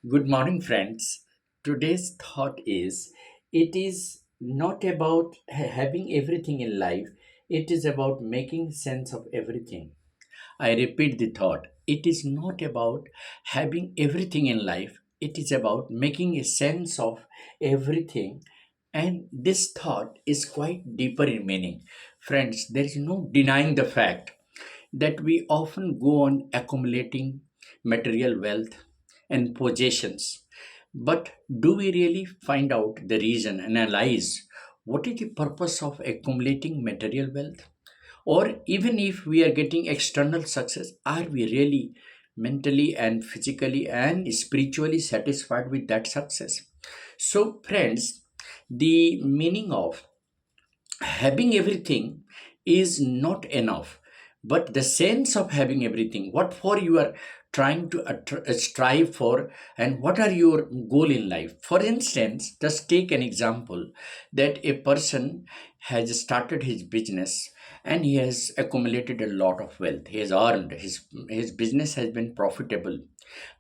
Good morning, friends. Today's thought is it is not about having everything in life, it is about making sense of everything. I repeat the thought it is not about having everything in life, it is about making a sense of everything. And this thought is quite deeper in meaning. Friends, there is no denying the fact that we often go on accumulating material wealth and possessions. But do we really find out the reason, analyze what is the purpose of accumulating material wealth? Or even if we are getting external success, are we really mentally and physically and spiritually satisfied with that success? So, friends, the meaning of having everything is not enough, but the sense of having everything, what for you are trying to strive for, and what are your goal in life. For instance, just take an example that a person has started his business and he has accumulated a lot of wealth. He has earned his business has been profitable,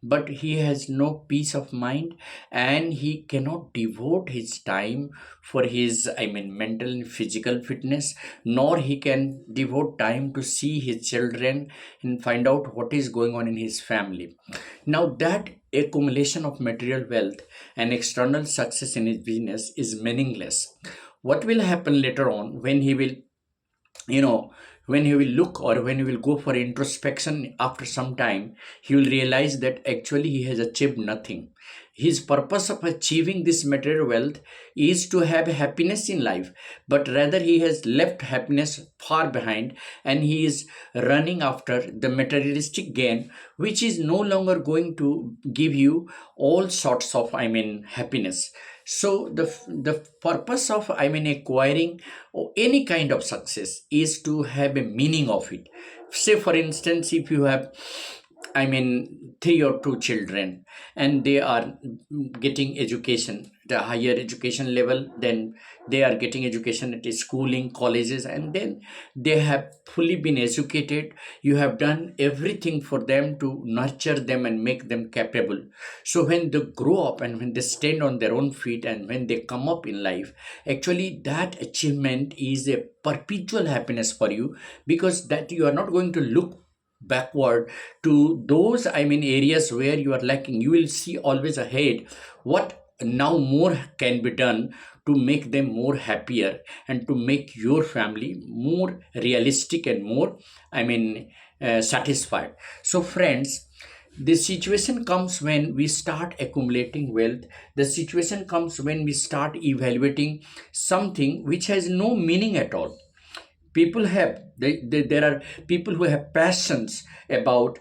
but he has no peace of mind, and he cannot devote his time for his mental and physical fitness, nor he can devote time to see his children and find out what is going on in his family. Now that accumulation of material wealth and external success in his business is meaningless. What will happen later on when he will, you know when he will look, or when he will go for introspection after some time, he will realize that actually he has achieved nothing. His purpose of achieving this material wealth is to have happiness in life, but rather he has left happiness far behind, and he is running after the materialistic gain, which is no longer going to give you all sorts of happiness. So the purpose of acquiring any kind of success is to have a meaning of it. Say for instance, if you have three or two children, and they are getting education, the higher education level, then they are getting education at a schooling colleges, and then they have fully been educated. You have done everything for them to nurture them and make them capable. So when they grow up and when they stand on their own feet and when they come up in life, actually that achievement is a perpetual happiness for you, because that you are not going to look backward to those areas where you are lacking. You will see always ahead what now more can be done to make them more happier, and to make your family more realistic and more satisfied. So friends, the situation comes when we start accumulating wealth. The situation comes when we start evaluating something which has no meaning at all. People have there are people who have passions about,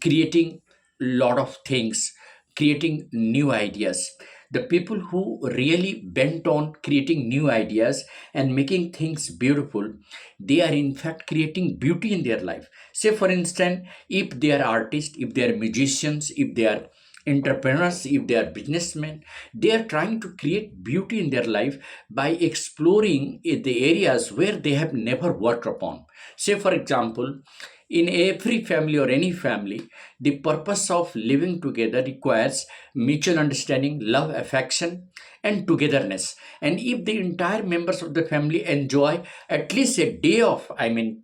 creating lot of things, creating new ideas. The people who really bent on creating new ideas and making things beautiful, they are in fact creating beauty in their life. Say for instance, if they are artists, if they are musicians, if they are entrepreneurs, if they are businessmen, they are trying to create beauty in their life by exploring the areas where they have never worked upon. Say for example, in every family or any family, the purpose of living together requires mutual understanding, love, affection, and togetherness. And if the entire members of the family enjoy at least a day of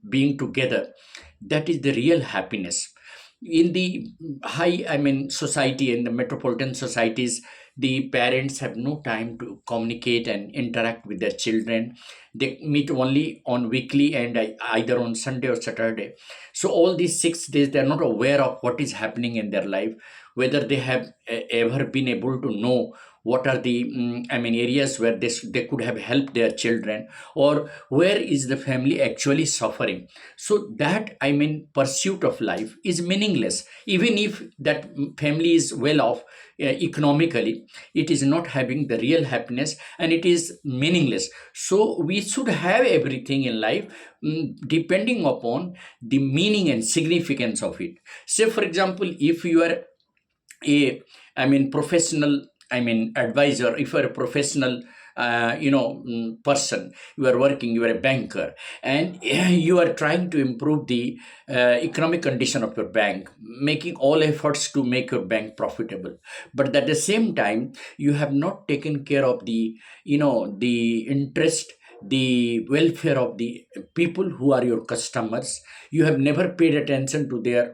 being together, that is the real happiness. In the high society, in the metropolitan societies, the parents have no time to communicate and interact with their children. They meet only on weekly and either on Sunday or Saturday. So all these 6 days they are not aware of what is happening in their life, whether they have ever been able to know what are the areas where they could have helped their children, or where is the family actually suffering. So that pursuit of life is meaningless. Even if that family is well off economically, it is not having the real happiness, and it is meaningless. So we should have everything in life, depending upon the meaning and significance of it. Say for example, if you are a professional advisor, if you are a professional person. You are working, you are a banker, and you are trying to improve the economic condition of your bank, making all efforts to make your bank profitable. But at the same time, you have not taken care of the interest, the welfare of the people who are your customers. You have never paid attention to their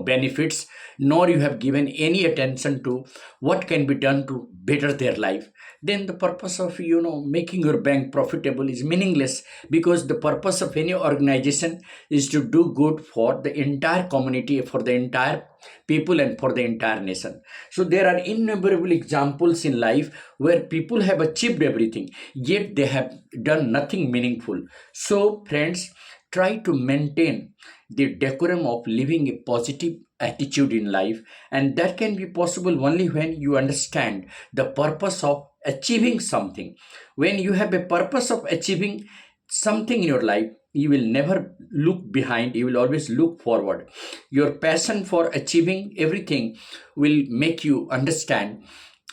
benefits, nor you have given any attention to what can be done to better their life. Then the purpose of making your bank profitable is meaningless, because the purpose of any organization is to do good for the entire community, for the entire people, and for the entire nation. So there are innumerable examples in life where people have achieved everything, yet they have done nothing meaningful. So friends, try to maintain the decorum of living a positive attitude in life, and that can be possible only when you understand the purpose of achieving something. When you have a purpose of achieving something in your life, you will never look behind, you will always look forward. Your passion for achieving everything will make you understand,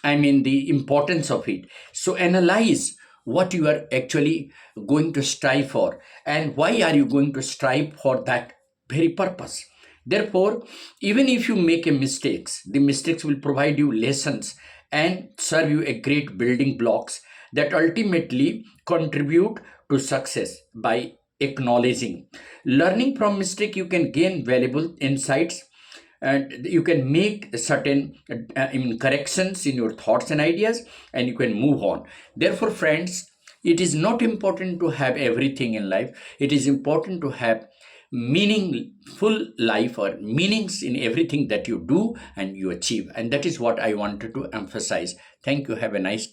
the importance of it. So analyze what you are actually going to strive for, and why are you going to strive for that very purpose. Therefore, even if you make a mistakes, the mistakes will provide you lessons and serve you a great building blocks that ultimately contribute to success. By acknowledging, learning from mistake, you can gain valuable insights, and you can make certain corrections in your thoughts and ideas, and you can move on. Therefore friends, it is not important to have everything in life. It is important to have meaningful life, or meanings in everything that you do and you achieve. And that is what I wanted to emphasize. Thank you. Have a nice day.